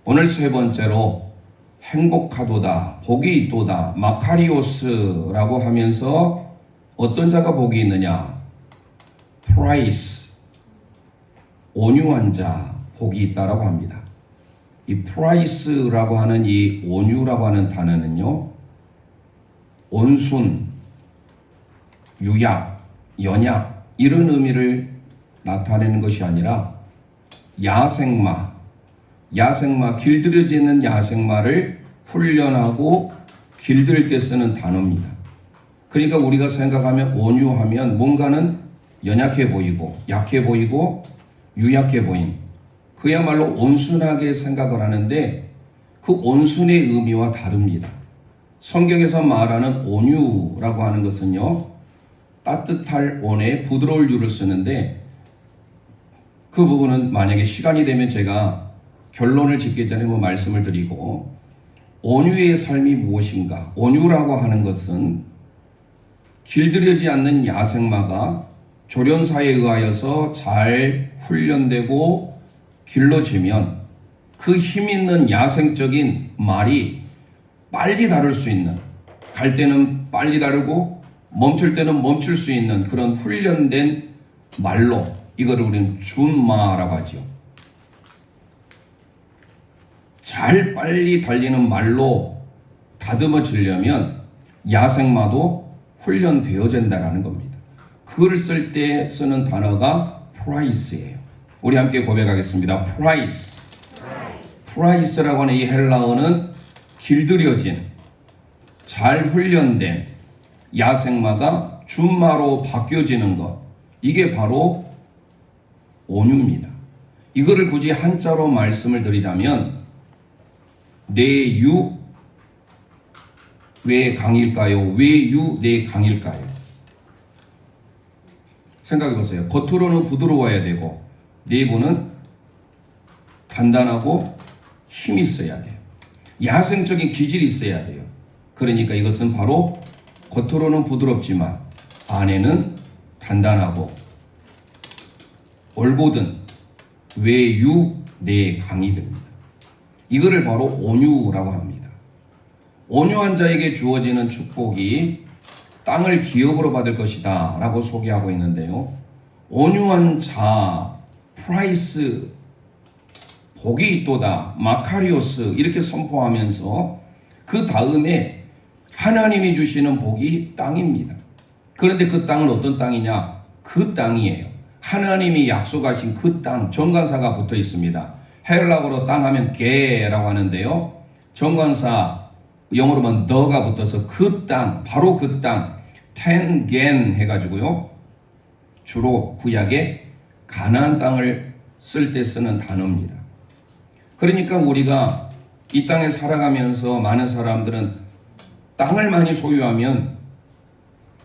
오늘 세 번째로 행복하도다, 복이 있도다, 마카리오스라고 하면서 어떤 자가 복이 있느냐? 프라이스, 온유한 자, 복이 있다라고 합니다. 이 프라이스라고 하는 이 온유라고 하는 단어는요, 온순, 유약, 연약 이런 의미를 나타내는 것이 아니라 야생마, 길들여지는 야생마를 훈련하고 길들 때 쓰는 단어입니다. 그러니까 우리가 생각하면 온유하면 뭔가는 연약해 보이고 약해 보이고 유약해 보임, 그야말로 온순하게 생각을 하는데 그 온순의 의미와 다릅니다. 성경에서 말하는 온유라고 하는 것은요, 따뜻할 온에 부드러울 유를 쓰는데 그 부분은 만약에 시간이 되면 제가 결론을 짓기 전에 말씀을 드리고, 온유의 삶이 무엇인가? 온유라고 하는 것은 길들여지지 않는 야생마가 조련사에 의하여서 잘 훈련되고 길러지면 그 힘 있는 야생적인 말이 빨리 다룰 수 있는, 갈 때는 빨리 다르고 멈출 때는 멈출 수 있는 그런 훈련된 말로, 이거를 우리는 준마라고 하죠. 잘 빨리 달리는 말로 다듬어지려면 야생마도 훈련되어진다는 겁니다. 그걸 쓸 때 쓰는 단어가 프라이스예요. 우리 함께 고백하겠습니다. 프라이스. 프라이스라고 하는 이 헬라어는 길들여진, 잘 훈련된 야생마가 준마로 바뀌어지는 것, 이게 바로 온유입니다. 이거를 굳이 한자로 말씀을 드리자면 내유 왜 강일까요? 외유 내 강일까요? 생각해 보세요. 겉으로는 부드러워야 되고 내부는 단단하고 힘이 있어야 돼요. 야생적인 기질이 있어야 돼요. 그러니까 이것은 바로 겉으로는 부드럽지만 안에는 단단하고 올곧은 외유 내 강이 됩니다. 이거를 바로 온유라고 합니다. 온유한 자에게 주어지는 축복이 땅을 기업으로 받을 것이다 라고 소개하고 있는데요, 온유한 자, 프라이스, 복이 있도다, 마카리오스 이렇게 선포하면서 그 다음에 하나님이 주시는 복이 땅입니다. 그런데 그 땅은 어떤 땅이냐? 그 땅이에요. 하나님이 약속하신 그 땅, 정관사가 붙어 있습니다. 헬라어로 땅 하면 게라고 하는데요, 정관사 영어로만 더가 붙어서 그 땅, 바로 그 땅, 텐겐 해가지고요, 주로 구약에 가나안 땅을 쓸 때 쓰는 단어입니다. 그러니까 우리가 이 땅에 살아가면서 많은 사람들은 땅을 많이 소유하면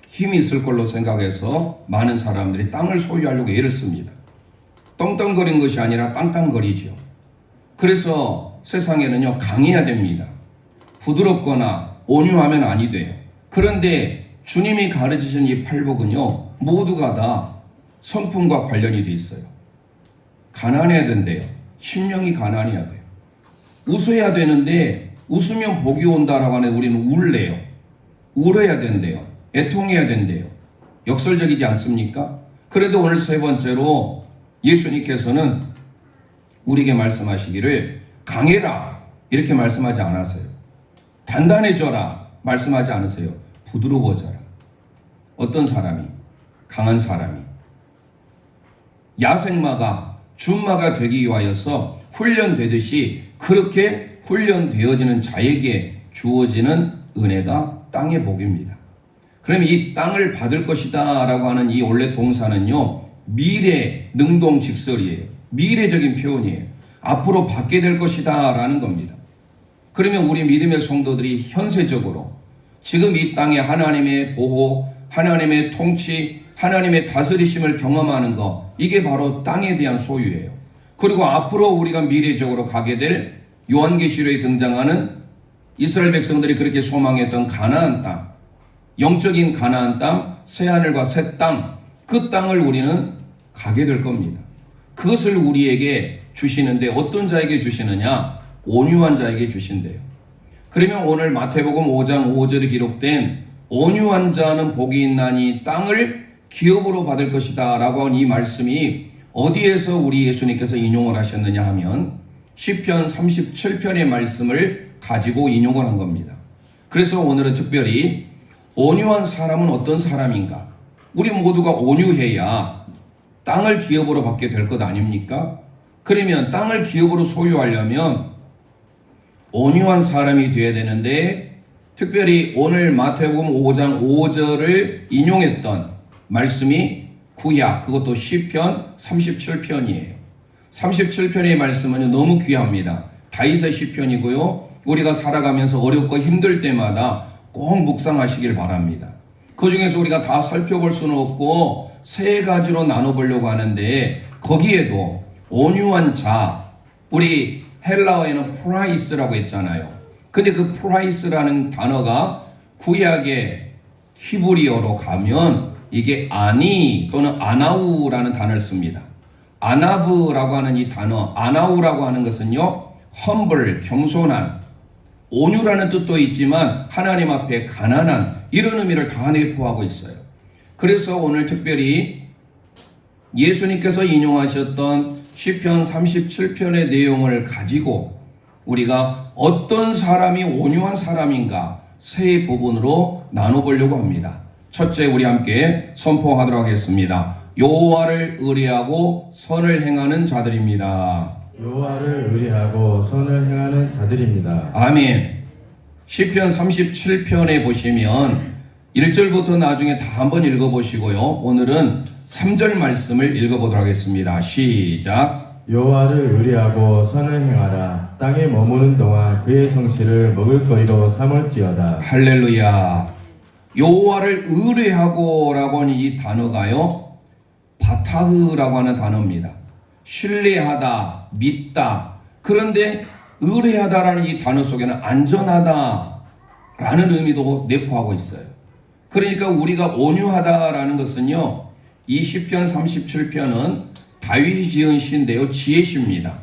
힘이 있을 걸로 생각해서 많은 사람들이 땅을 소유하려고 애를 씁니다. 떵떵거리는 것이 아니라 땅땅거리죠. 그래서 세상에는요, 강해야 됩니다. 부드럽거나 온유하면 아니 돼요. 그런데 주님이 가르치신 이 팔복은요, 모두가 다 성품과 관련이 돼 있어요. 가난해야 된대요. 심령이 가난해야 돼요. 웃어야 되는데 웃으면 복이 온다라고 하는, 우리는 울래요. 울어야 된대요. 애통해야 된대요. 역설적이지 않습니까? 그래도 오늘 세 번째로 예수님께서는 우리에게 말씀하시기를 강해라 이렇게 말씀하지 않았어요. 단단해져라 말씀하지 않으세요. 부드러워져라. 어떤 사람이? 강한 사람이 야생마가 준마가 되기 위하여서 훈련되듯이 그렇게 훈련되어지는 자에게 주어지는 은혜가 땅의 복입니다. 그럼 이 땅을 받을 것이다 라고 하는 이 원래 동사는요, 미래 능동직설이에요. 미래적인 표현이에요. 앞으로 받게 될 것이다 라는 겁니다. 그러면 우리 믿음의 성도들이 현세적으로 지금 이 땅에 하나님의 보호, 하나님의 통치, 하나님의 다스리심을 경험하는 것, 이게 바로 땅에 대한 소유예요. 그리고 앞으로 우리가 미래적으로 가게 될 요한계시록에 등장하는 이스라엘 백성들이 그렇게 소망했던 가나안 땅, 영적인 가나안 땅, 새하늘과 새 땅, 그 땅을 우리는 가게 될 겁니다. 그것을 우리에게 주시는데 어떤 자에게 주시느냐? 온유한 자에게 주신대요. 그러면 오늘 마태복음 5장 5절에 기록된 온유한 자는 복이 있나니 땅을 기업으로 받을 것이다 라고 한 이 말씀이 어디에서 우리 예수님께서 인용을 하셨느냐 하면 시편 37편의 말씀을 가지고 인용을 한 겁니다. 그래서 오늘은 특별히 온유한 사람은 어떤 사람인가? 우리 모두가 온유해야 땅을 기업으로 받게 될 것 아닙니까? 그러면 땅을 기업으로 소유하려면 온유한 사람이 되어야 되는데 특별히 오늘 마태복음 5장 5절을 인용했던 말씀이 구약, 그것도 시편 37편이에요. 37편의 말씀은 너무 귀합니다. 다윗의 시편이고요. 우리가 살아가면서 어렵고 힘들 때마다 꼭 묵상하시길 바랍니다. 그 중에서 우리가 다 살펴볼 수는 없고 세 가지로 나눠보려고 하는데 거기에도 온유한 자, 우리 헬라어에는 프라이스라고 했잖아요. 근데 그 프라이스라는 단어가 구약의 히브리어로 가면 이게 아니 또는 아나우라는 단어를 씁니다. 아나브라고 하는 이 단어, 아나우라고 하는 것은요, humble, 겸손한, 온유라는 뜻도 있지만 하나님 앞에 가난한 이런 의미를 다 내포하고 있어요. 그래서 오늘 특별히 예수님께서 인용하셨던 시편 37편의 내용을 가지고 우리가 어떤 사람이 온유한 사람인가 세 부분으로 나눠보려고 합니다. 첫째, 우리 함께 선포하도록 하겠습니다. 여호와를 의뢰하고 선을 행하는 자들입니다. 여호와를 의뢰하고 선을 행하는 자들입니다. 아멘. 시편 37편에 보시면 1절부터 나중에 다 한번 읽어보시고요. 오늘은 3절 말씀을 읽어보도록 하겠습니다. 시작. 여호와를 의뢰하고 선을 행하라. 땅에 머무는 동안 그의 성실을 먹을거리로 삼을지어다. 할렐루야. 여호와를 의뢰하고 라고 하는 이 단어가요, 바타흐라고 하는 단어입니다. 신뢰하다, 믿다. 그런데 의뢰하다라는 이 단어 속에는 안전하다라는 의미도 내포하고 있어요. 그러니까 우리가 온유하다라는 것은요, 이 시편 37편은 다윗이 지은 시인데요, 지혜시입니다.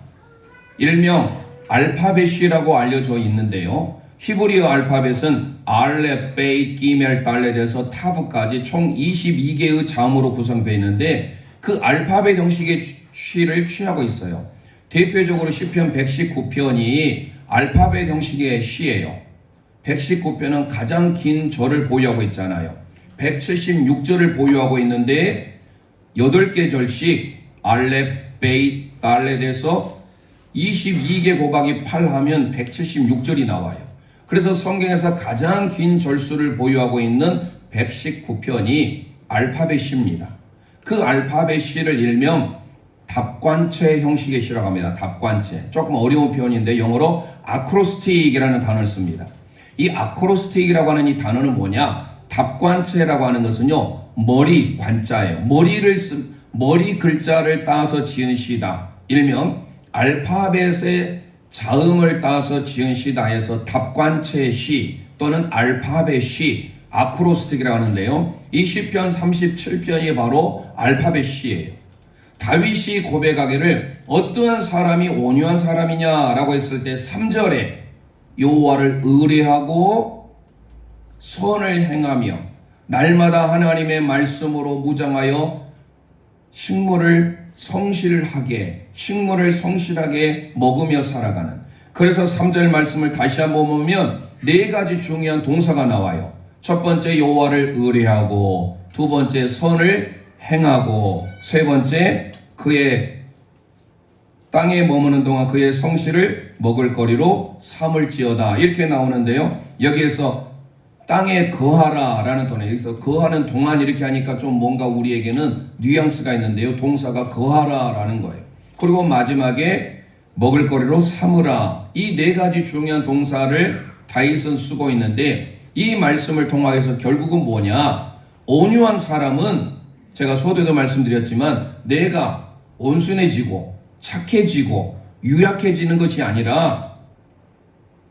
일명 알파벳이라고 알려져 있는데요, 히브리어 알파벳은 알렙, 베이트, 기멜, 달렛에서 타브까지 총 22개의 자음으로 구성되어 있는데 그 알파벳 형식의 시를 취하고 있어요. 대표적으로 시편 119편이 알파벳 형식의 시예요. 119편은 가장 긴 절을 보유하고 있잖아요. 176절을 보유하고 있는데 8개 절씩 알렙, 베이트, 달렛에서 22개 곱하기 8 하면 176절이 나와요. 그래서 성경에서 가장 긴 절수를 보유하고 있는 119편이 알파벳 시입니다. 그 알파벳 시를 일명 답관체 형식의 시라고 합니다. 답관체. 조금 어려운 표현인데 영어로 아크로스틱이라는 단어를 씁니다. 이 아크로스틱이라고 하는 이 단어는 뭐냐? 답관체라고 하는 것은요, 머리, 관자예요. 머리 글자를 따서 지은 시다. 일명 알파벳의 자음을 따서 지은 시다 해서 답관체 시 또는 알파벳 시, 아크로스틱이라고 하는데요. 이 시편 37편이 바로 알파벳 시예요. 다윗이 고백하기를 어떠한 사람이 온유한 사람이냐라고 했을 때 3절에 여호와를 의뢰하고 선을 행하며 날마다 하나님의 말씀으로 무장하여 식물을 성실하게 먹으며 살아가는. 그래서 3절 말씀을 다시 한번 보면 4가지 중요한 동사가 나와요. 첫 번째 여호와를 의뢰하고, 두 번째 선을 행하고, 세 번째 그의 땅에 머무는 동안 그의 성실을 먹을거리로 삼을지어다. 이렇게 나오는데요. 여기에서 땅에 거하라 라는 단어, 여기서 거하는 동안 이렇게 하니까 좀 뭔가 우리에게는 뉘앙스가 있는데요. 동사가 거하라 라는 거예요. 그리고 마지막에 먹을거리로 삼으라. 이 4가지 중요한 동사를 다윗은 쓰고 있는데 이 말씀을 통해서 결국은 뭐냐? 온유한 사람은 제가 서두에도 말씀드렸지만 내가 온순해지고 착해지고 유약해지는 것이 아니라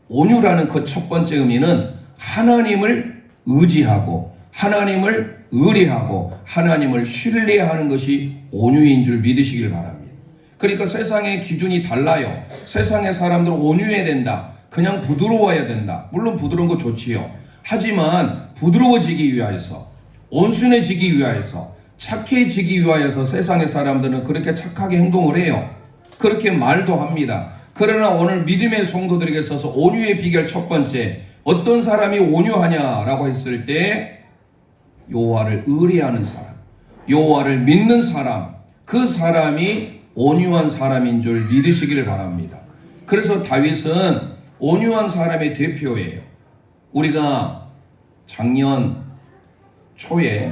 온유라는 그 첫 번째 의미는 하나님을 의지하고 하나님을 의뢰하고 하나님을 신뢰하는 것이 온유인 줄 믿으시길 바랍니다. 그러니까 세상의 기준이 달라요. 세상의 사람들은 온유해야 된다. 그냥 부드러워야 된다. 물론 부드러운 거 좋지요. 하지만 부드러워지기 위하여서, 온순해지기 위하여서, 착해지기 위하여서 세상의 사람들은 그렇게 착하게 행동을 해요. 그렇게 말도 합니다. 그러나 오늘 믿음의 성도들에게 있어서 온유의 비결 첫 번째, 어떤 사람이 온유하냐라고 했을 때 여호와를 의뢰하는 사람, 여호와를 믿는 사람, 그 사람이 온유한 사람인 줄 믿으시기를 바랍니다. 그래서 다윗은 온유한 사람의 대표예요. 우리가 작년 초에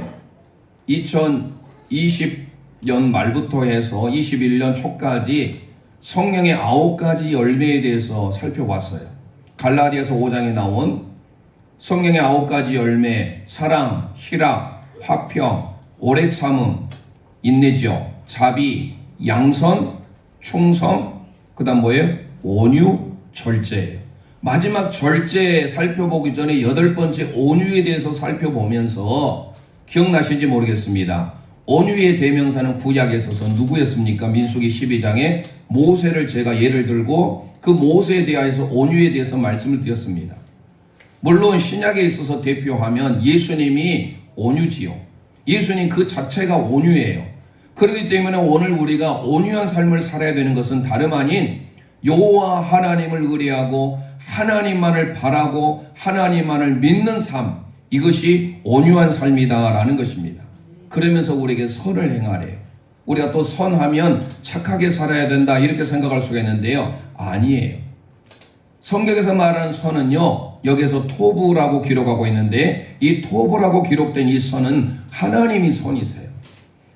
2020년 말부터 해서 21년 초까지 성령의 9가지 열매에 대해서 살펴봤어요. 갈라디아서 5장에 나온 성령의 9가지 열매, 사랑, 희락, 화평, 오래 참음, 인내죠, 자비, 양선, 충성, 그 다음 뭐예요? 온유, 절제예요. 마지막 절제 살펴보기 전에 8번째 온유에 대해서 살펴보면서 기억나실지 모르겠습니다. 온유의 대명사는 구약에 있어서 누구였습니까? 민수기 12장에 모세를 제가 예를 들고 그 모세에 대해서 온유에 대해서 말씀을 드렸습니다. 물론 신약에 있어서 대표하면 예수님이 온유지요. 예수님 그 자체가 온유예요. 그렇기 때문에 오늘 우리가 온유한 삶을 살아야 되는 것은 다름 아닌 여호와 하나님을 의뢰하고 하나님만을 바라고 하나님만을 믿는 삶, 이것이 온유한 삶이다라는 것입니다. 그러면서 우리에게 선을 행하래요. 우리가 또 선하면 착하게 살아야 된다 이렇게 생각할 수가 있는데요. 아니에요. 성경에서 말하는 선은요, 여기서 토부라고 기록하고 있는데 이 토부라고 기록된 이 선은 하나님이 선이세요.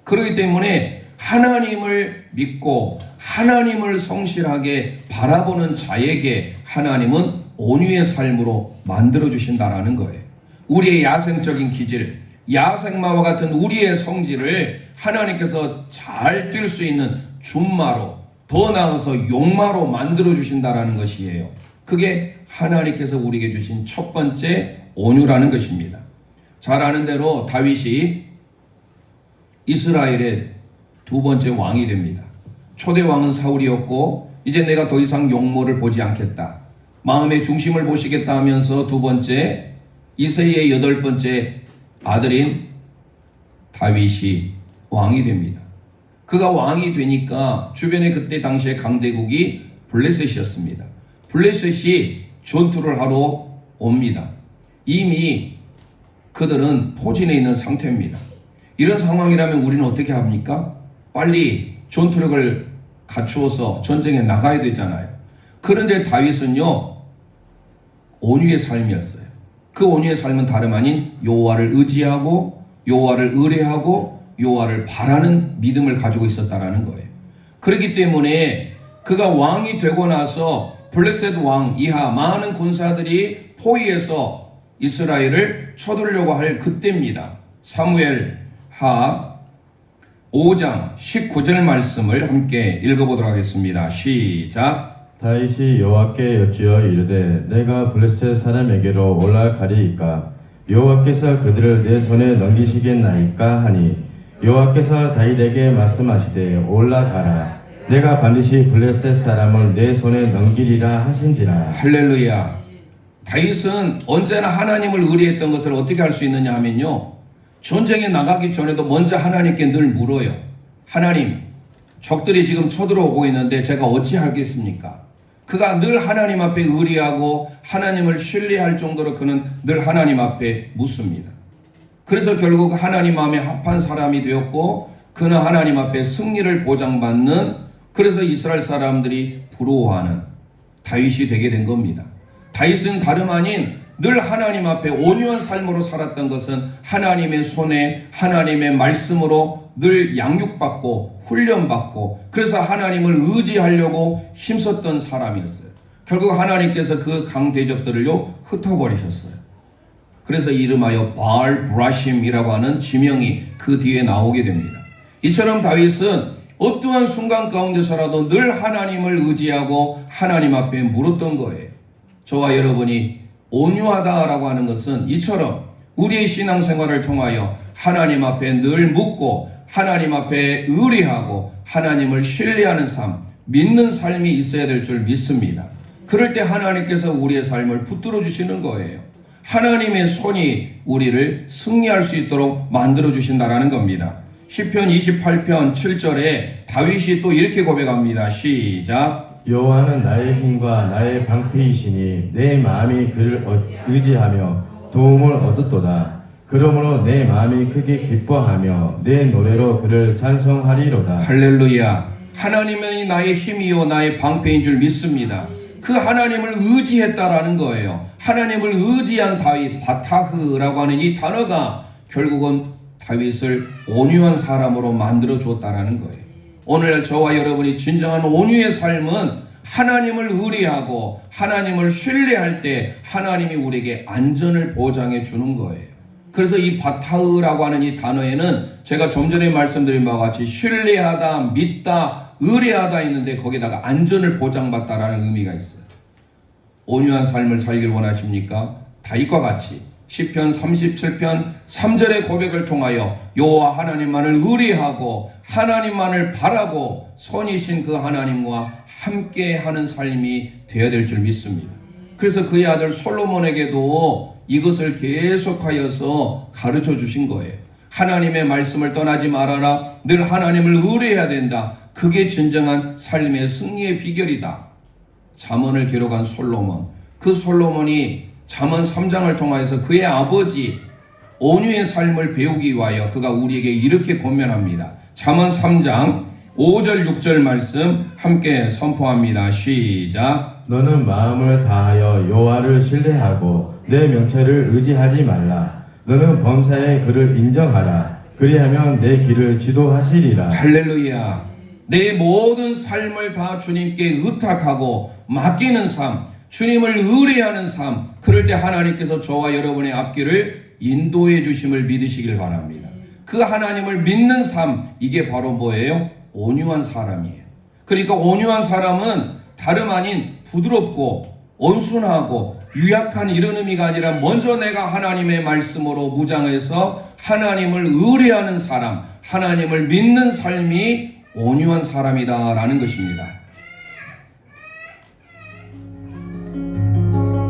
그렇기 때문에 하나님을 믿고 하나님을 성실하게 바라보는 자에게 하나님은 온유의 삶으로 만들어주신다라는 거예요. 우리의 야생적인 기질, 야생마와 같은 우리의 성질을 하나님께서 잘 뛸 수 있는 준마로, 더 나아가서 용마로 만들어주신다라는 것이에요. 그게 하나님께서 우리에게 주신 첫 번째 온유라는 것입니다. 잘 아는 대로 다윗이 이스라엘의 두 번째 왕이 됩니다. 초대 왕은 사울이었고 이제 내가 더 이상 용모를 보지 않겠다, 마음의 중심을 보시겠다 하면서 두 번째 이새의 8번째 아들인 다윗이 왕이 됩니다. 그가 왕이 되니까 주변에 그때 당시에 강대국이 블레셋이었습니다. 블레셋이 전투를 하러 옵니다. 이미 그들은 포진해 있는 상태입니다. 이런 상황이라면 우리는 어떻게 합니까? 빨리 전투력을 갖추어서 전쟁에 나가야 되잖아요. 그런데 다윗은요, 온유의 삶이었어요. 그 온유의 삶은 다름 아닌 여호와를 의지하고 여호와를 의뢰하고 여호와를 바라는 믿음을 가지고 있었다라는 거예요. 그렇기 때문에 그가 왕이 되고 나서 블레셋 왕 이하 많은 군사들이 포위해서 이스라엘을 쳐들려고 할 그때입니다. 사무엘 하 5장 19절 말씀을 함께 읽어보도록 하겠습니다. 시작. 다윗이 여호와께 여쭈어 이르되 내가 블레셋 사람에게로 올라가리이까 여호와께서 그들을 내 손에 넘기시겠나이까 하니 여호와께서 다윗에게 말씀하시되 올라가라 내가 반드시 블레셋 사람을 내 손에 넘기리라 하신지라. 할렐루야. 다윗은 언제나 하나님을 의뢰했던 것을 어떻게 할 수 있느냐 하면요, 전쟁에 나가기 전에도 먼저 하나님께 늘 물어요. 하나님, 적들이 지금 쳐들어오고 있는데 제가 어찌 하겠습니까? 그가 늘 하나님 앞에 의뢰하고 하나님을 신뢰할 정도로 그는 늘 하나님 앞에 묻습니다. 그래서 결국 하나님 마음에 합한 사람이 되었고 그는 하나님 앞에 승리를 보장받는, 그래서 이스라엘 사람들이 부러워하는 다윗이 되게 된 겁니다. 다윗은 다름 아닌 늘 하나님 앞에 온유한 삶으로 살았던 것은 하나님의 손에 하나님의 말씀으로 늘 양육받고 훈련받고 그래서 하나님을 의지하려고 힘썼던 사람이었어요. 결국 하나님께서 그 강대적들을요 흩어버리셨어요. 그래서 이름하여 바알 브라심이라고 하는 지명이 그 뒤에 나오게 됩니다. 이처럼 다윗은 어떠한 순간 가운데서라도 늘 하나님을 의지하고 하나님 앞에 물었던 거예요. 저와 여러분이 온유하다라고 하는 것은 이처럼 우리의 신앙생활을 통하여 하나님 앞에 늘 묻고 하나님 앞에 의리하고 하나님을 신뢰하는 삶, 믿는 삶이 있어야 될 줄 믿습니다. 그럴 때 하나님께서 우리의 삶을 붙들어 주시는 거예요. 하나님의 손이 우리를 승리할 수 있도록 만들어 주신다라는 겁니다. 시편 28편 7절에 다윗이 또 이렇게 고백합니다. 시작. 여호와는 나의 힘과 나의 방패이시니 내 마음이 그를 의지하며 도움을 얻었도다. 그러므로 내 마음이 크게 기뻐하며 내 노래로 그를 찬송하리로다. 할렐루야. 하나님이 나의 힘이요 나의 방패인 줄 믿습니다. 그 하나님을 의지했다라는 거예요. 하나님을 의지한 다윗, 바타흐라고 하는 이 단어가 결국은 다윗을 온유한 사람으로 만들어 주었다라는 거예요. 오늘 저와 여러분이 진정한 온유의 삶은 하나님을 의리하고 하나님을 신뢰할 때 하나님이 우리에게 안전을 보장해 주는 거예요. 그래서 이 바타흐라고 하는 이 단어에는 제가 좀 전에 말씀드린 바와 같이 신뢰하다, 믿다, 의뢰하다 있는데 거기다가 안전을 보장받다라는 의미가 있어요. 온유한 삶을 살길 원하십니까? 다윗과 같이 시편 37편 3절의 고백을 통하여 여호와 하나님만을 의뢰하고 하나님만을 바라고 선이신 그 하나님과 함께하는 삶이 되어야 될 줄 믿습니다. 그래서 그의 아들 솔로몬에게도 이것을 계속하여서 가르쳐 주신 거예요. 하나님의 말씀을 떠나지 말아라. 늘 하나님을 의뢰해야 된다. 그게 진정한 삶의 승리의 비결이다. 잠언을 기록한 솔로몬. 그 솔로몬이 잠언 3장을 통하여서 그의 아버지 온유의 삶을 배우기 위하여 그가 우리에게 이렇게 권면합니다. 잠언 3장 5절 6절 말씀 함께 선포합니다. 시작. 너는 마음을 다하여 여호와를 신뢰하고 내 명철을 의지하지 말라. 너는 범사에 그를 인정하라. 그리하면 내 길을 지도하시리라. 할렐루야. 내 모든 삶을 다 주님께 의탁하고 맡기는 삶, 주님을 의뢰하는 삶, 그럴 때 하나님께서 저와 여러분의 앞길을 인도해 주심을 믿으시길 바랍니다. 그 하나님을 믿는 삶, 이게 바로 뭐예요? 온유한 사람이에요. 그러니까 온유한 사람은 다름 아닌 부드럽고 온순하고 유약한 이런 의미가 아니라 먼저 내가 하나님의 말씀으로 무장해서 하나님을 의뢰하는 사람, 하나님을 믿는 삶이 온유한 사람이다라는 것입니다.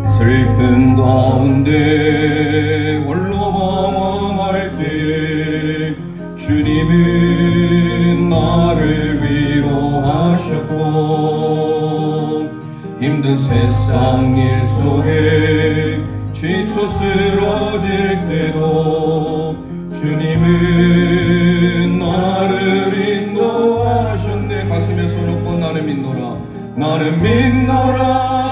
슬픈 가운데 홀로 방황할 때 주님은 나를 위로하셨고 힘든 세상 일 속에 지쳐 쓰러질 때도 주님은 나를 인도하셨네. 가슴에 손 얹고 나는 믿노라. 나는 믿노라.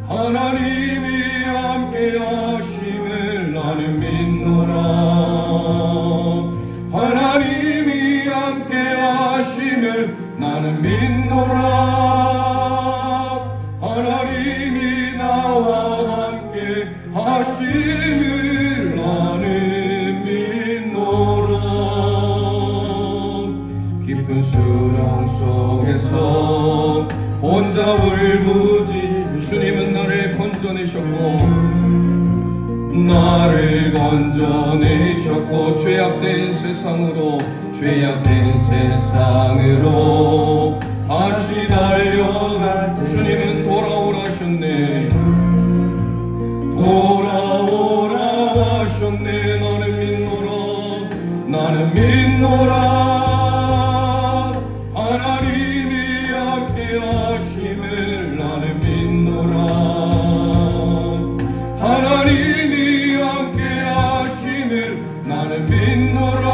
하나님이 함께 하심을 나는 믿노라. 하나님이 함께 하심을 나는 믿노라. 하나님이 나와 함께 하심을 나는 믿노라. 깊은 수렁 속에서 혼자 울부짖 주님은 나를 건져내셨고 나를 건져내셨고 죄악된 세상으로 다시 달려갈 주님은 돌아오라셨네. 돌아오라 하셨네. 나는 믿노라. 나는 믿노라. 하나님이 함께 하심을 나는 믿노라. 하나님이 함께 하심을 나는 믿노라.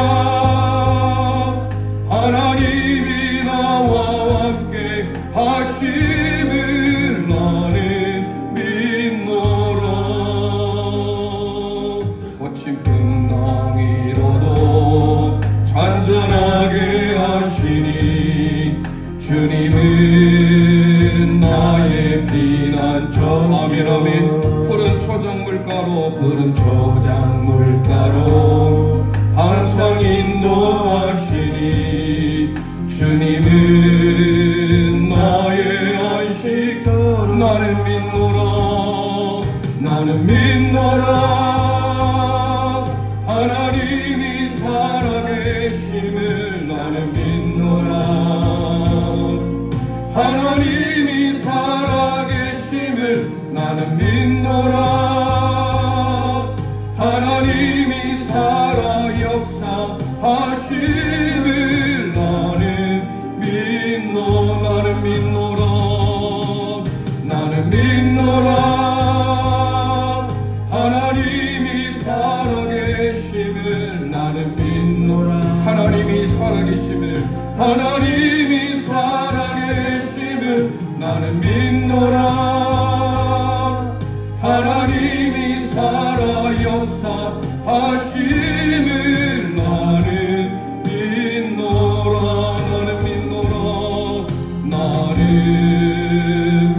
하나님이 나와 함께 하심을 나는 믿노라. 거친 풍랑이로도 잔잔하게 하시니 주님은 나의 피난처. 아멘 아멘. 푸른 초장물가로 항상 인도하시니 주님은 나의 안식. 나는 믿노라. 나는 믿노라. 하나님이 사랑해 나는 믿노라. 하나님이 살아 역사하심을 나는 믿노라. 나는 믿노라. 하나님이 살아계심을 나는 믿노라. 하나님이 살아계심을 나는 믿노라. 하나님이 살아 역사하심을 나는 믿노라. 나는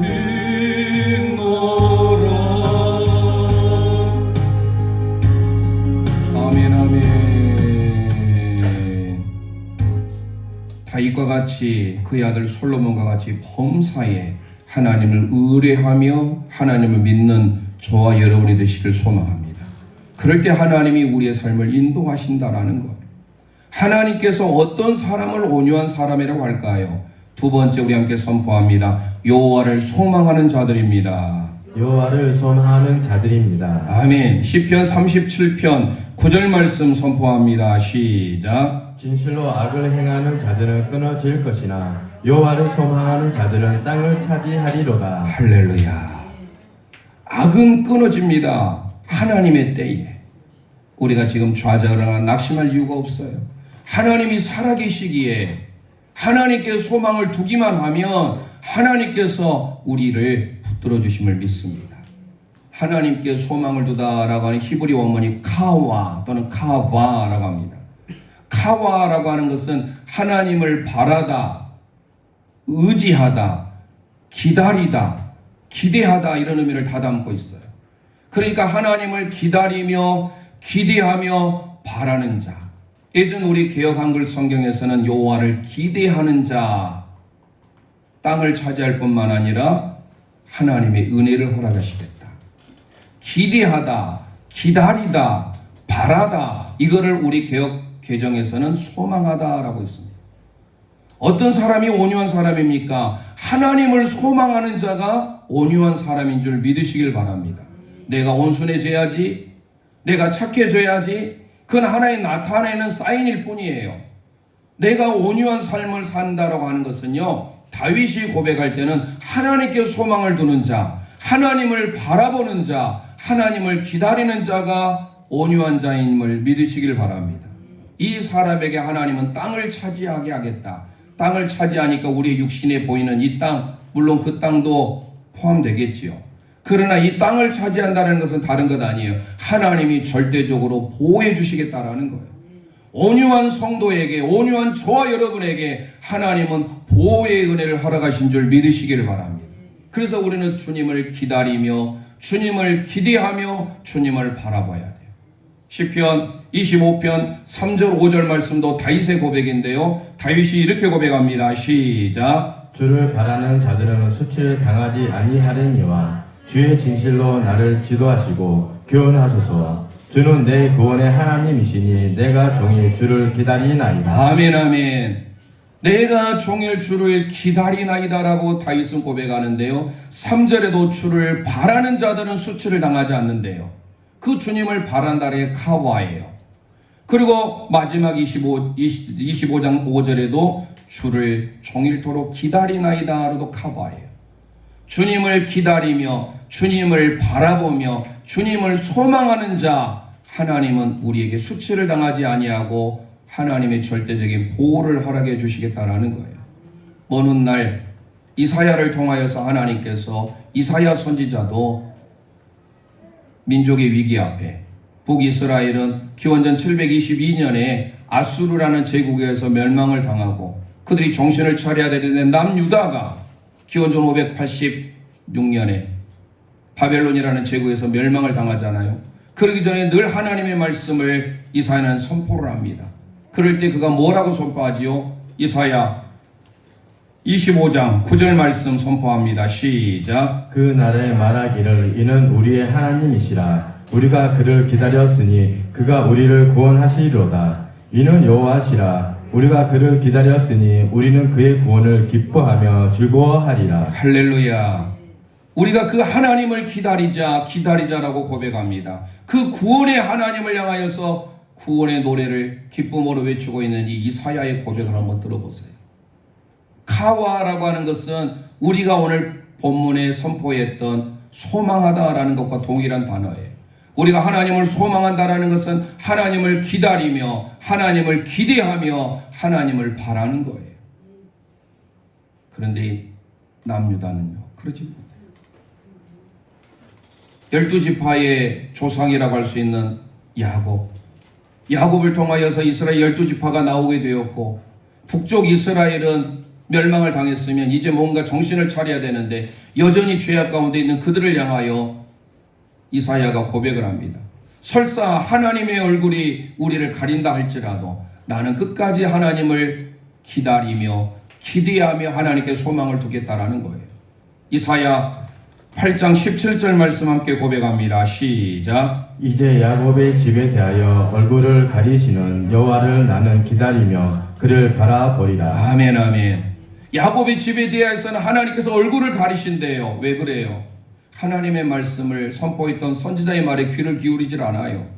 믿노라. 아멘 아멘. 다윗과 같이 그의 아들 솔로몬과 같이 범사에 하나님을 의뢰하며 하나님을 믿는 저와 여러분이 되시길 소망합니다. 그럴 때 하나님이 우리의 삶을 인도하신다라는 거예요. 하나님께서 어떤 사람을 온유한 사람이라고 할까요? 두 번째 우리 함께 선포합니다. 여호와를 소망하는 자들입니다. 여호와를 소망하는 자들입니다. 아멘. 시편 37편 9절 말씀 선포합니다. 시작. 진실로 악을 행하는 자들은 끊어질 것이나 여호와를 소망하는 자들은 땅을 차지하리로다. 할렐루야. 악은 끊어집니다. 하나님의 때에. 우리가 지금 좌절하거나 낙심할 이유가 없어요. 하나님이 살아계시기에 하나님께 소망을 두기만 하면 하나님께서 우리를 붙들어 주심을 믿습니다. 하나님께 소망을 두다라고 하는 히브리 원문이 카와 또는 카바라고 합니다. 카와라고 하는 것은 하나님을 바라다, 의지하다, 기다리다, 기대하다 이런 의미를 다 담고 있어요. 그러니까 하나님을 기다리며 기대하며 바라는 자. 예전 우리 개역 한글 성경에서는 여호와를 기대하는 자, 땅을 차지할 뿐만 아니라 하나님의 은혜를 허락하시겠다. 기대하다, 기다리다, 바라다 이거를 우리 개역 개정에서는 소망하다라고 있습니다. 어떤 사람이 온유한 사람입니까? 하나님을 소망하는 자가 온유한 사람인 줄 믿으시길 바랍니다. 내가 온순해져야지, 내가 착해져야지, 그건 하나의 나타내는 사인일 뿐이에요. 내가 온유한 삶을 산다라고 하는 것은요, 다윗이 고백할 때는 하나님께 소망을 두는 자, 하나님을 바라보는 자, 하나님을 기다리는 자가 온유한 자임을 믿으시길 바랍니다. 이 사람에게 하나님은 땅을 차지하게 하겠다. 땅을 차지하니까 우리의 육신에 보이는 이 땅, 물론 그 땅도 포함되겠지요. 그러나 이 땅을 차지한다는 것은 다른 것 아니에요. 하나님이 절대적으로 보호해 주시겠다라는 거예요. 온유한 성도에게, 온유한 저와 여러분에게 하나님은 보호의 은혜를 허락하신 줄 믿으시기를 바랍니다. 그래서 우리는 주님을 기다리며 주님을 기대하며 주님을 바라봐야 돼요. 시편 25편 3절 5절 말씀도 다윗의 고백인데요. 다윗이 이렇게 고백합니다. 시작. 주를 바라는 자들은 수치를 당하지 아니하려니와 주의 진실로 나를 지도하시고 교훈하소서. 주는 내 구원의 하나님이시니 내가 종일 주를 기다리나이다. 아멘 아멘. 내가 종일 주를 기다리나이다라고 다윗은 고백하는데요. 3절에도 주를 바라는 자들은 수치를 당하지 않는데요. 그 주님을 바란다의 카와예요. 그리고 마지막 25장 5절에도 주를 종일토록 기다리나이다로도 카바예요. 주님을 기다리며 주님을 바라보며 주님을 소망하는 자, 하나님은 우리에게 수치를 당하지 아니하고 하나님의 절대적인 보호를 허락해 주시겠다라는 거예요. 어느 날 이사야를 통하여서 하나님께서 이사야 선지자도 민족의 위기 앞에 북이스라엘은 기원전 722년에 아수르라는 제국에서 멸망을 당하고 그들이 정신을 차려야 되는데 남유다가 기원전 586년에 바벨론이라는 제국에서 멸망을 당하잖아요. 그러기 전에 늘 하나님의 말씀을 이사야는 선포를 합니다. 그럴 때 그가 뭐라고 선포하지요? 이사야 25장 9절 말씀 선포합니다. 시작. 그 날에 말하기를 이는 우리의 하나님이시라. 우리가 그를 기다렸으니 그가 우리를 구원하시리로다. 이는 여호와시라. 우리가 그를 기다렸으니 우리는 그의 구원을 기뻐하며 즐거워하리라. 할렐루야. 우리가 그 하나님을 기다리자라고 고백합니다. 그 구원의 하나님을 향하여서 구원의 노래를 기쁨으로 외치고 있는 이 이사야의 고백을 한번 들어보세요. 카와라고 하는 것은 우리가 오늘 본문에 선포했던 소망하다라는 것과 동일한 단어예요. 우리가 하나님을 소망한다라는 것은 하나님을 기다리며 하나님을 기대하며 하나님을 바라는 거예요. 그런데 남유다는요, 그러지 못해요. 12지파의 조상이라고 할 수 있는 야곱을 통하여서 이스라엘 12지파가 나오게 되었고, 북쪽 이스라엘은 멸망을 당했으면 이제 뭔가 정신을 차려야 되는데 여전히 죄악 가운데 있는 그들을 향하여 이사야가 고백을 합니다. 설사 하나님의 얼굴이 우리를 가린다 할지라도 나는 끝까지 하나님을 기다리며 기대하며 하나님께 소망을 두겠다라는 거예요. 이사야 8장 17절 말씀 함께 고백합니다. 시작. 이제 야곱의 집에 대하여 얼굴을 가리시는 여호와를 나는 기다리며 그를 바라보리라. 아멘, 아멘. 야곱의 집에 대하여서는 하나님께서 얼굴을 가리신대요. 왜 그래요? 하나님의 말씀을 선포했던 선지자의 말에 귀를 기울이질 않아요.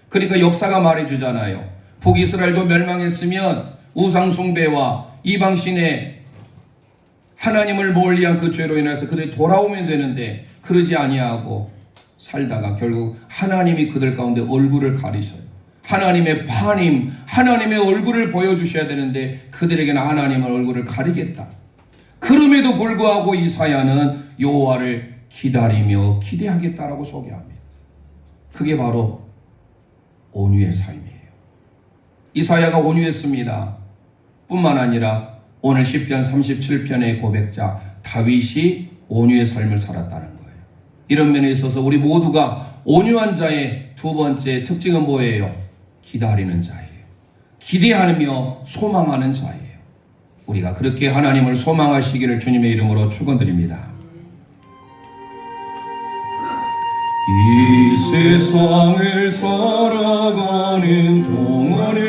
그러니까 역사가 말해주잖아요. 북이스라엘도 멸망했으면 우상숭배와 이방신의 하나님을 멀리한 그 죄로 인해서 그들이 돌아오면 되는데 그러지 아니하고 살다가 결국 하나님이 그들 가운데 얼굴을 가리셔요. 하나님의 파님, 하나님의 얼굴을 보여주셔야 되는데 그들에게는 하나님의 얼굴을 가리겠다. 그럼에도 불구하고 이사야는 여호와를 기다리며 기대하겠다라고 소개합니다. 그게 바로 온유의 삶이에요. 이사야가 온유했습니다. 뿐만 아니라 오늘 시편 37편의 고백자 다윗이 온유의 삶을 살았다는 거예요. 이런 면에 있어서 우리 모두가 온유한 자의 두 번째 특징은 뭐예요? 기다리는 자예요. 기대하며 소망하는 자예요. 우리가 그렇게 하나님을 소망하시기를 주님의 이름으로 축원드립니다. 이 세상을 살아가는 동안에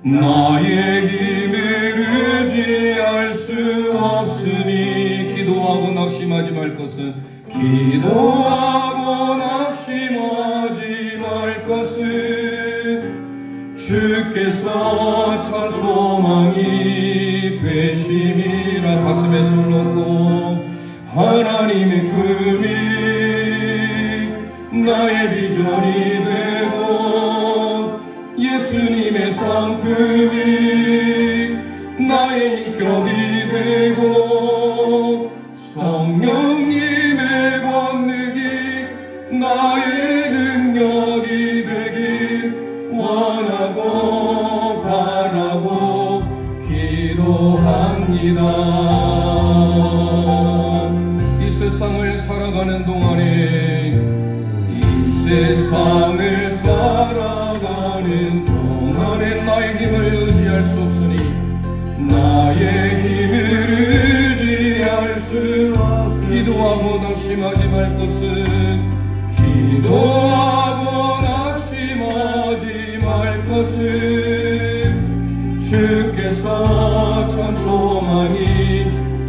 나의 힘을 의지할 수 없으니 기도하고 낙심하지 말 것은 기도하고 낙심하지 말 것은 주께서 참 소망이 되심이라. 가슴에 손 놓고 하나님의 꿈이 나의 비전이 되고 예수님의 성품이 나의 인격이 되고 성령님의 권능이 나의 능력이 되길 원하고 바라고 기도합니다. 이 세상을 살아가는 동안에 세상을 살아가는 동안에 나의 힘을 의지할 수 없으니 나의 힘을 의지할 수 없으니 기도하고 낙심하지 말 것은 기도하고 낙심하지 말 것은 주께서 참 소망이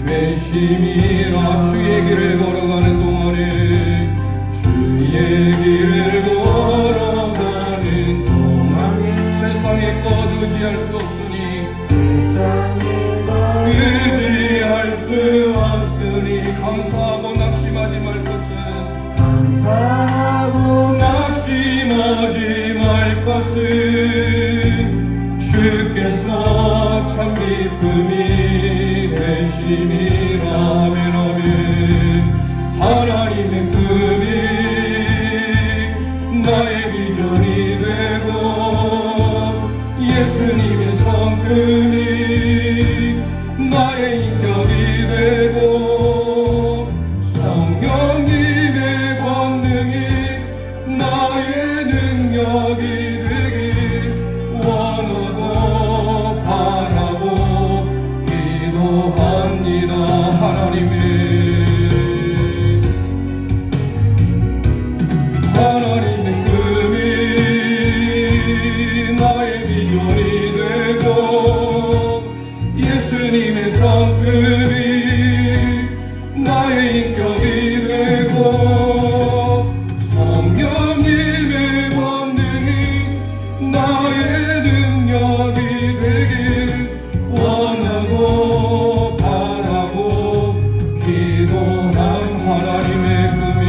되심이라. 주의 길을 걸어가는 동안에 주의 길을 걸어가는 동안에 세상의 것 의지할 수 없으니 의지할 수 없으니 감사하고 낙심하지 말 것은 감사하고 낙심하지 말 것은 주께서 참 기쁨이 되심이라. 아멘, 아멘. 하나님의 꿈이 나의 비전이 되고 예수님의 성품이 나의 인격이 되고 성령님의 권능이 나의 능력이 되길 원하고 바라고 기도합니다. 하나님의 인격이 되고 성령님의 권능이 나의 능력이 되길 원하고 바라고 기도한 하나님의 꿈이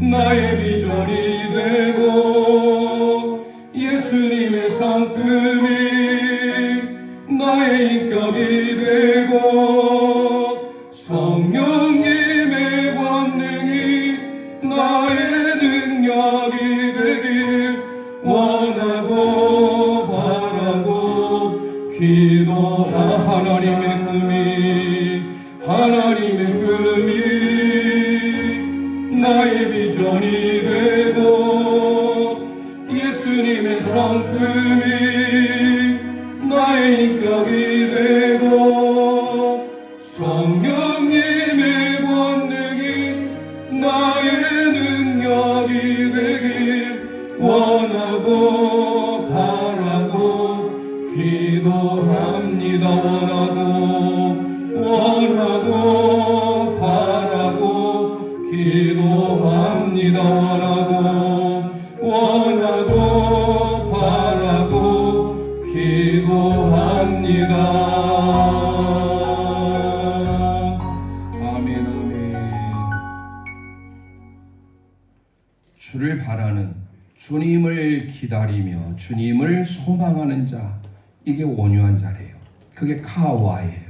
나의 비전이 되고 예수님의 성품이 나의 인격이 되고 성령님의 권능이 나의 능력이 되길 원하고 바라고 기도한 하나님의 꿈이 나의 비전이 되고 예수님의 성품이 나의 인격이 되고 성령님의 권능이 나의 능력이 되길 원하고 바라고 기도합니다. 원하고 바라고 기도합니다. 원하고 바라고 기도합니다. 아멘. 주를 바라는, 주님을 기다리며 주님을 소망하는 자, 이게 온유한 자래요. 그게 카와예요.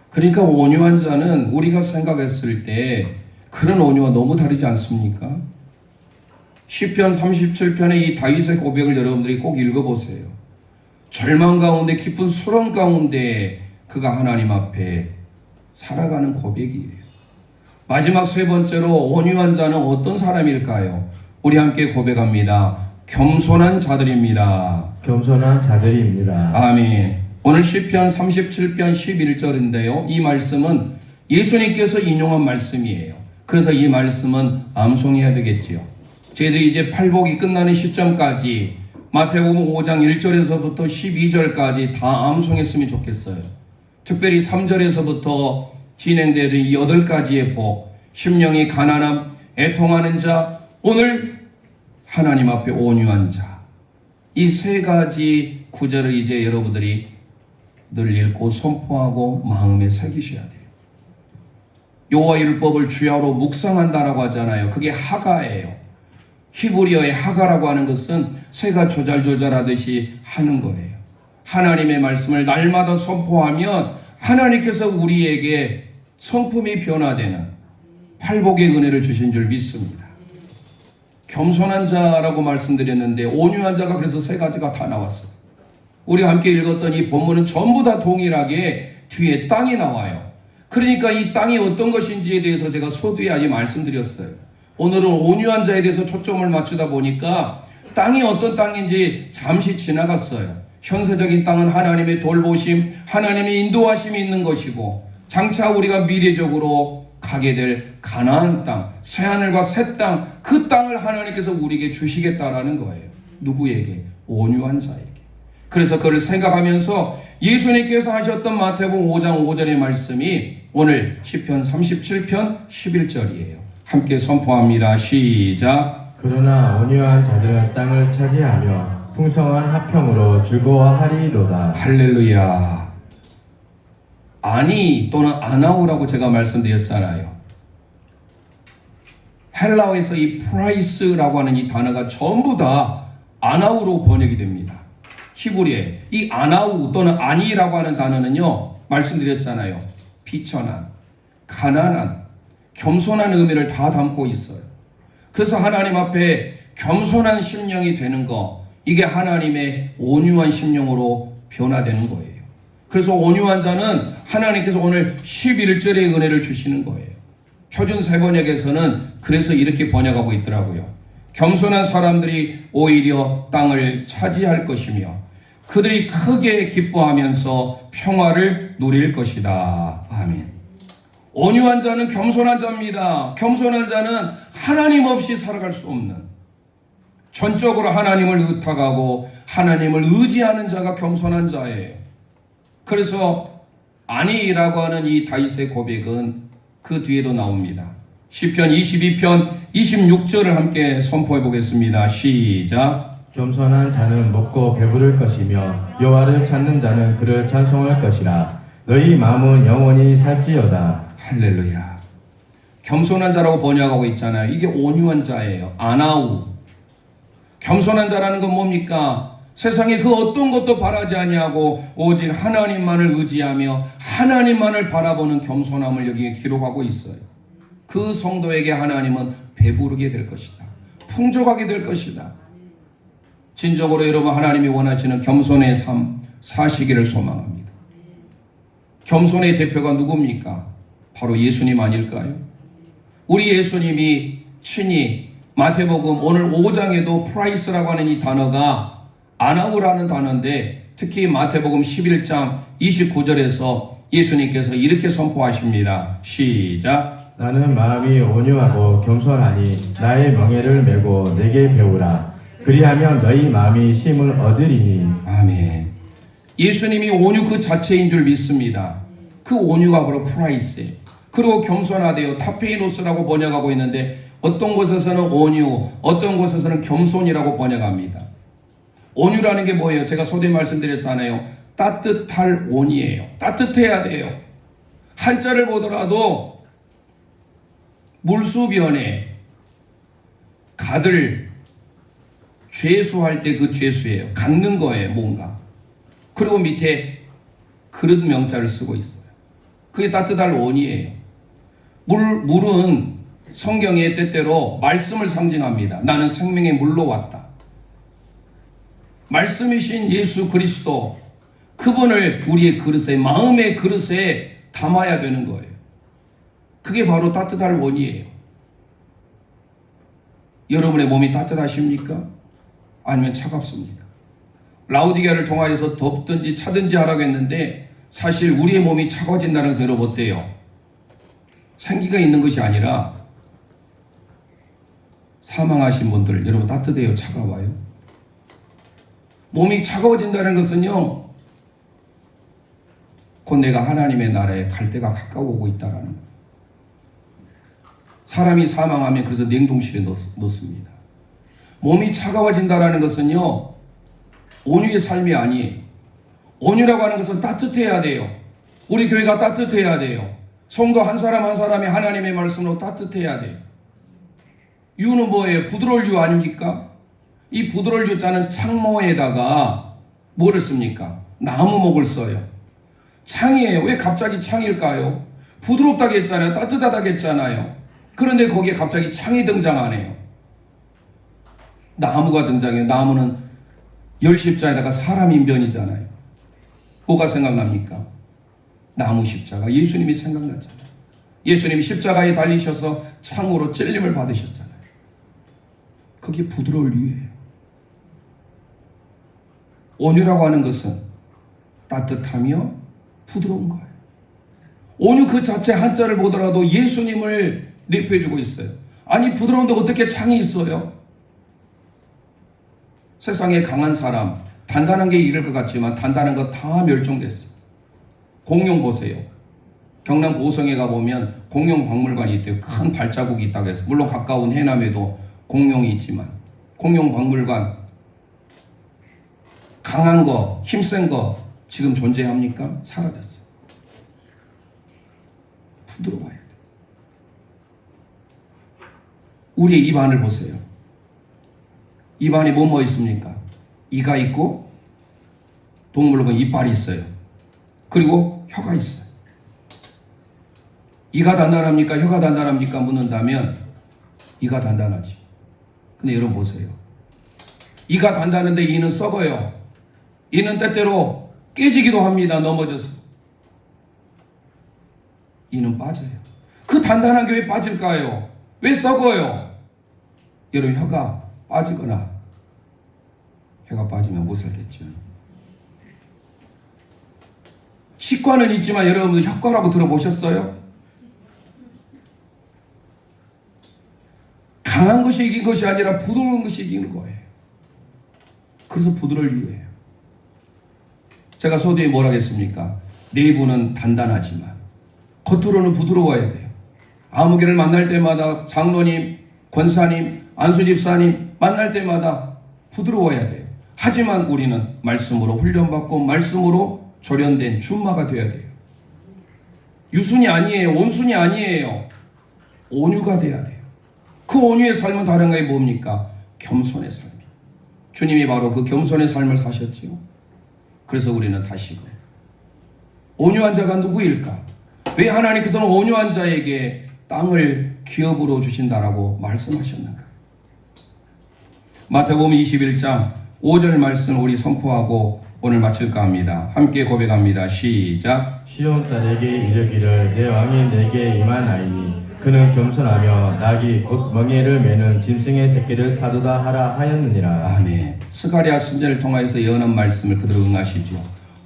그러니까 온유한 자는 우리가 생각했을 때 그런 온유와 너무 다르지 않습니까? 시편 37편의 이 다윗의 고백을 여러분들이 꼭 읽어보세요. 절망 가운데 깊은 수렁 가운데 그가 하나님 앞에 살아가는 고백이에요. 마지막 세 번째로 온유한 자는 어떤 사람일까요? 우리 함께 고백합니다. 겸손한 자들입니다. 겸손한 자들입니다. 아멘. 오늘 시편 37편 11절인데요. 이 말씀은 예수님께서 인용한 말씀이에요. 그래서 이 말씀은 암송해야 되겠지요. 저희들이 이제 팔복이 끝나는 시점까지 마태복음 5장 1절에서부터 12절까지 다 암송했으면 좋겠어요. 특별히 3절에서부터 진행되는 이 8가지의 복, 심령이 가난함, 애통하는 자, 오늘 하나님 앞에 온유한 자, 이 3가지 구절을 이제 여러분들이 늘 읽고 선포하고 마음에 새기셔야 돼요. 여호와 율법을 주야로 묵상한다라고 하잖아요. 그게 하가예요. 히브리어의 하가라고 하는 것은 새가 조잘조잘하듯이 하는 거예요. 하나님의 말씀을 날마다 선포하면 하나님께서 우리에게 성품이 변화되는 팔복의 은혜를 주신 줄 믿습니다. 겸손한 자라고 말씀드렸는데 온유한 자가 그래서 3가지가 다 나왔어요. 우리가 함께 읽었던 이 본문은 전부 다 동일하게 뒤에 땅이 나와요. 그러니까 이 땅이 어떤 것인지에 대해서 제가 서두에 아직 말씀드렸어요. 오늘은 온유한 자에 대해서 초점을 맞추다 보니까 땅이 어떤 땅인지 잠시 지나갔어요. 현세적인 땅은 하나님의 돌보심, 하나님의 인도하심이 있는 것이고 장차 우리가 미래적으로 가게 될 가나안 땅, 새하늘과 새 땅, 그 땅을 하나님께서 우리에게 주시겠다라는 거예요. 누구에게? 온유한 자에게. 그래서 그를 생각하면서 예수님께서 하셨던 마태복음 5장 5절의 말씀이 오늘 시편 37편 11절이에요. 함께 선포합니다. 시작. 그러나 온유한 자들은 땅을 차지하며 풍성한 화평으로 즐거워하리로다. 할렐루야. 아니 또는 아나우라고 제가 말씀드렸잖아요. 헬라어에서 이 프라이스라고 하는 이 단어가 전부 다 아나우로 번역이 됩니다. 히브리에 이 아나우 또는 아니라고 하는 단어는요, 말씀드렸잖아요. 비천한, 가난한, 겸손한 의미를 다 담고 있어요. 그래서 하나님 앞에 겸손한 심령이 되는 거, 이게 하나님의 온유한 심령으로 변화되는 거예요. 그래서 온유한 자는 하나님께서 오늘 11절의 은혜를 주시는 거예요. 표준 세번역에서는 그래서 이렇게 번역하고 있더라고요. 겸손한 사람들이 오히려 땅을 차지할 것이며 그들이 크게 기뻐하면서 평화를 누릴 것이다. 아멘. 온유한 자는 겸손한 자입니다. 겸손한 자는 하나님 없이 살아갈 수 없는, 전적으로 하나님을 의탁하고 하나님을 의지하는 자가 겸손한 자예요. 그래서 아니라고 하는 이 다윗의 고백은 그 뒤에도 나옵니다. 시편 22편 26절을 함께 선포해 보겠습니다. 시작. 겸손한 자는 먹고 배부를 것이며 여호와를 찾는 자는 그를 찬송할 것이라. 너희 마음은 영원히 살지어다. 할렐루야. 겸손한 자라고 번역하고 있잖아요. 이게 온유한 자예요. 아나우. 겸손한 자라는 건 뭡니까? 세상에 그 어떤 것도 바라지 아니하고 오직 하나님만을 의지하며 하나님만을 바라보는 겸손함을 여기에 기록하고 있어요. 그 성도에게 하나님은 배부르게 될 것이다. 풍족하게 될 것이다. 진정으로 여러분 하나님이 원하시는 겸손의 삶 사시기를 소망합니다. 겸손의 대표가 누굽니까? 바로 예수님 아닐까요? 우리 예수님이 친히 마태복음 오늘 5장에도 프라이스라고 하는 이 단어가 아나우라는 단어인데 특히 마태복음 11장 29절에서 예수님께서 이렇게 선포하십니다. 시작. 나는 마음이 온유하고 겸손하니 나의 명예를 메고 내게 배우라. 그리하면 너희 마음이 쉼을 얻으리니. 아멘. 예수님이 온유 그 자체인 줄 믿습니다. 그 온유가 바로 프라이스예요. 그리고 겸손하대요. 타페이노스라고 번역하고 있는데 어떤 곳에서는 온유, 어떤 곳에서는 겸손이라고 번역합니다. 온유라는 게 뭐예요? 제가 소대 말씀드렸잖아요. 따뜻할 온이에요. 따뜻해야 돼요. 한자를 보더라도 물수변에 가들 죄수할 때 그 죄수예요. 갖는 거예요, 뭔가. 그리고 밑에 그릇 명자를 쓰고 있어요. 그게 따뜻할 온이에요. 물은 성경의 때때로 말씀을 상징합니다. 나는 생명의 물로 왔다. 말씀이신 예수 그리스도, 그분을 우리의 그릇에, 마음의 그릇에 담아야 되는 거예요. 그게 바로 따뜻할 원이에요. 여러분의 몸이 따뜻하십니까? 아니면 차갑습니까? 라우디게아를 통하여서 덥든지 차든지 하라고 했는데 사실 우리의 몸이 차가워진다는 것을 여러분 어때요? 생기가 있는 것이 아니라 사망하신 분들 여러분 따뜻해요? 차가워요? 몸이 차가워진다는 것은요 곧 내가 하나님의 나라에 갈 때가 가까워오고 있다는 거예요. 사람이 사망하면 그래서 냉동실에 넣습니다. 몸이 차가워진다는 것은요 온유의 삶이 아니에요. 온유라고 하는 것은 따뜻해야 돼요. 우리 교회가 따뜻해야 돼요. 성도 한 사람 한 사람이 하나님의 말씀으로 따뜻해야 돼요. 유는 뭐예요? 부드러울 유 아닙니까? 이 부드러울 유자는 창모에다가 뭐를 씁니까? 나무목을 써요. 창이에요. 왜 갑자기 창일까요? 부드럽다고 했잖아요. 따뜻하다고 했잖아요. 그런데 거기에 갑자기 창이 등장하네요. 나무가 등장해요. 나무는 열십자에다가 사람 인변이잖아요. 뭐가 생각납니까? 나무 십자가. 예수님이 생각났잖아요. 예수님이 십자가에 달리셔서 창으로 찔림을 받으셨잖아요. 그게 부드러울 유예요. 온유라고 하는 것은 따뜻하며 부드러운 거예요. 온유 그 자체 한자를 보더라도 예수님을 내포해주고 있어요. 아니 부드러운데 어떻게 창이 있어요? 세상에 강한 사람, 단단한 게 이길 것 같지만 단단한 거 다 멸종됐어요. 공룡 보세요. 경남 고성에 가보면 공룡 박물관이 있대요. 큰 발자국이 있다고 해서. 물론 가까운 해남에도 공룡이 있지만 공룡 박물관 강한 거, 힘센 거 지금 존재합니까? 사라졌어요. 부드러워야 돼요. 우리의 입안을 보세요. 입안에 뭐 있습니까? 이가 있고 동물로 보면 이빨이 있어요. 그리고 혀가 있어요. 이가 단단합니까? 혀가 단단합니까? 묻는다면 이가 단단하지. 근데 여러분 보세요. 이가 단단한데 이는 썩어요. 이는 때때로 깨지기도 합니다. 넘어져서. 이는 빠져요. 그 단단한 게 왜 빠질까요? 왜 썩어요? 여러분 혀가 빠지거나 혀가 빠지면 못 살겠죠. 치과는 있지만 여러분들 혀과라고 들어보셨어요? 강한 것이 이긴 것이 아니라 부드러운 것이 이기는 거예요. 그래서 부드러울 이유예요. 제가 서두에 뭐라 했습니까? 내부는 단단하지만 겉으로는 부드러워야 돼요. 아무개를 만날 때마다 장로님, 권사님, 안수집사님 만날 때마다 부드러워야 돼요. 하지만 우리는 말씀으로 훈련받고 말씀으로 조련된 준마가 되어야 돼요. 유순이 아니에요. 온순이 아니에요. 온유가 돼야 돼요. 그 온유의 삶은 다른 게 뭡니까? 겸손의 삶이에요. 주님이 바로 그 겸손의 삶을 사셨지요. 그래서 우리는 다시금 온유한 자가 누구일까? 왜 하나님께서는 온유한 자에게 땅을 기업으로 주신다라고 말씀하셨는가? 마태복음 21장 5절 말씀 우리 선포하고 오늘 마칠까 합니다. 함께 고백합니다. 시작. 시온 딸에게 이르기를 내 왕이 내게 임하나이니 그는 겸손하며 낙이 곧 멍에를 매는 짐승의 새끼를 타도다 하라 하였느니라. 아멘. 스가랴 선지자를 통하여서 예언한 말씀을 그대로 응하시죠.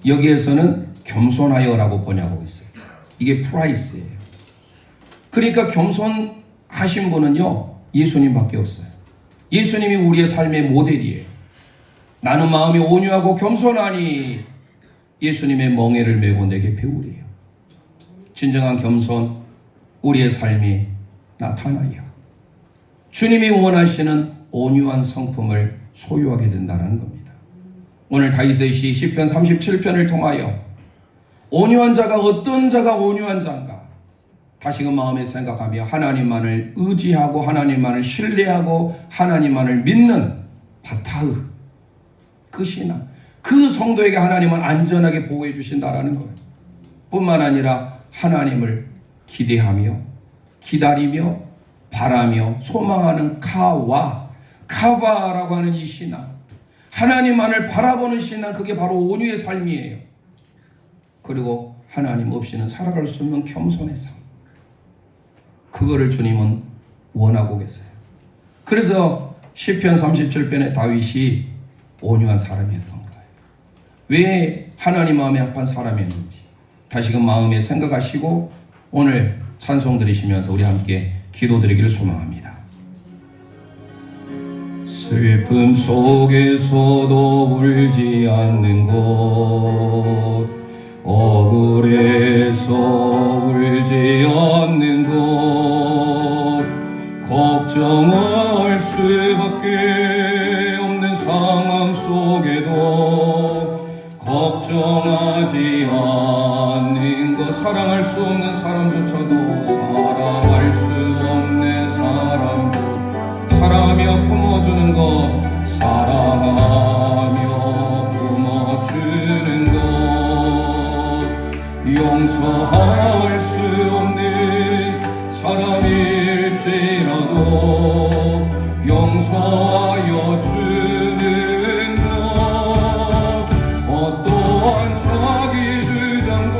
여기에서는 겸손하여라고 번역하고 있어요. 이게 프라이스예요. 그러니까 겸손하신 분은요, 예수님밖에 없어요. 예수님이 우리의 삶의 모델이에요. 나는 마음이 온유하고 겸손하니 예수님의 멍에를 메고 내게 배우리요. 진정한 겸손, 우리의 삶이 나타나요. 주님이 원하시는 온유한 성품을 소유하게 된다는 겁니다. 오늘 다윗의 시 시편 37편을 통하여 온유한 자가 어떤 자가 온유한 자인가 다시금 마음에 생각하며 하나님만을 의지하고 하나님만을 신뢰하고 하나님만을 믿는 바타의 끝이나 그 성도에게 하나님은 안전하게 보호해 주신다라는 거예요. 뿐만 아니라 하나님을 기대하며 기다리며 바라며 소망하는 카바라고 하는 이 신앙, 하나님만을 바라보는 신앙, 그게 바로 온유의 삶이에요. 그리고 하나님 없이는 살아갈 수 없는 겸손의 삶, 그거를 주님은 원하고 계세요. 그래서 시편 37편의 다윗이 온유한 사람이었던 거예요. 왜 하나님 마음에 합한 사람이었는지 다시금 마음에 생각하시고 오늘 찬송 드리시면서 우리 함께 기도드리기를 소망합니다. 슬픔 속에서도 울지 않는 것, 억울해서 울지 않는 것, 걱정할 수밖에 없는 상황 속에도 걱정하지 않는 것, 사랑할 수 없는 사람조차도 사랑할 수 없는 사람도 사랑하며 품어주는 것, 사랑하며 품어주는 것, 용서할 수 없는 사람일지라도 용서하여 주는 것, 어떠한 자기 주장도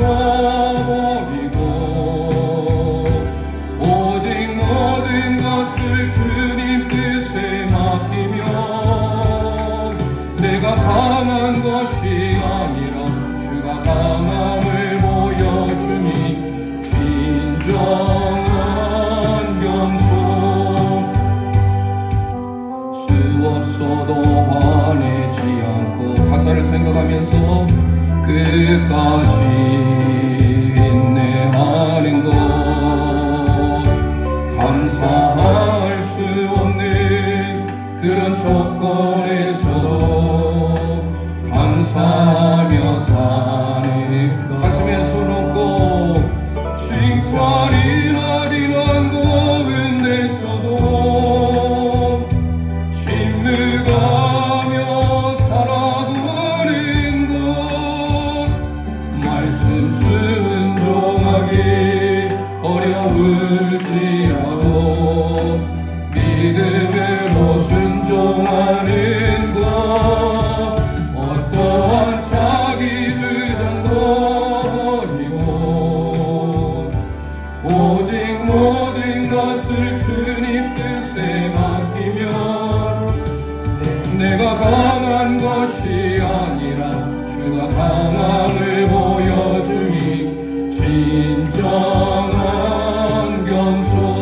버리고 오직 모든 것을 주님 뜻에 맡기며 내가 강한 것이 아니라 주가 강함을 보여주니 진정한 겸손, 수 없어도 화내지 않고 가사를 생각하면서 끝까지 인내하는 것, 감사할 수 없는 그런 조건에서도 감사하며 사는, 가슴에 손 얹고 칭찬이라는 가운데서도 침묵하며 살아가는 것, 말씀 순종하기 어려울지라도 믿음으로 순종하는 것, 어떠한 자기 주장도 버리고 오직 모든 것을 주님 뜻에 맡기며 내가 강한 것이 아니라 주가 강함을 보여주니 진정한 겸손,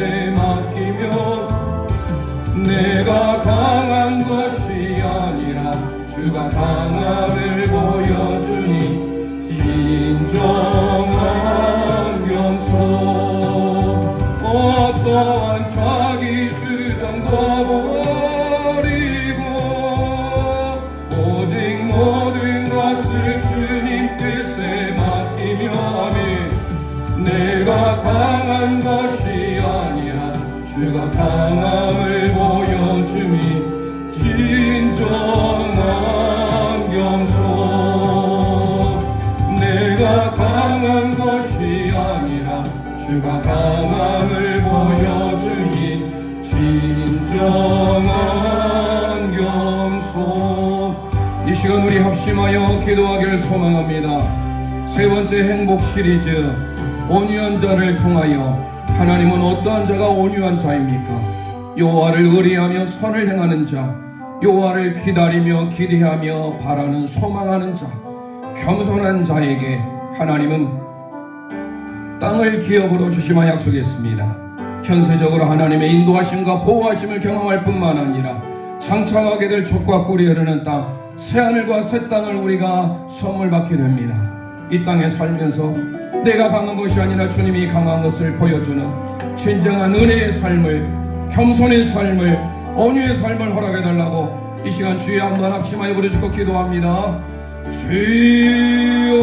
뜻에 맡기며 내가 강한 것이 아니라 주가 강함을 보여주니 진정한 겸손 어떠한 자기 주장도 버리고 오직 모든 것을 주님 뜻에 맡기며 아멘 내가 강한 것이 아니라 주가 강함을 보여주니 진정한 겸손 내가 강한 것이 아니라 주가 강함을 보여주니 진정한 겸손 이 시간 우리 합심하여 기도하기를 소망합니다. 세 번째 행복 시리즈 온유한 자를 통하여 하나님은 어떠한 자가 온유한 자입니까? 여호와를 의뢰하며 선을 행하는 자, 여호와를 기다리며 기대하며 바라는 소망하는 자, 겸손한 자에게 하나님은 땅을 기업으로 주시마 약속했습니다. 현세적으로 하나님의 인도하심과 보호하심을 경험할 뿐만 아니라 장창하게 될 족과 꿀이 흐르는 땅, 새하늘과 새 땅을 우리가 선물 받게 됩니다. 이 땅에 살면서 내가 강한 것이 아니라 주님이 강한 것을 보여주는 진정한 은혜의 삶을, 겸손의 삶을, 온유의 삶을 허락해달라고 이 시간 주여 한번 합심하여 부르짖고 기도합니다. 주여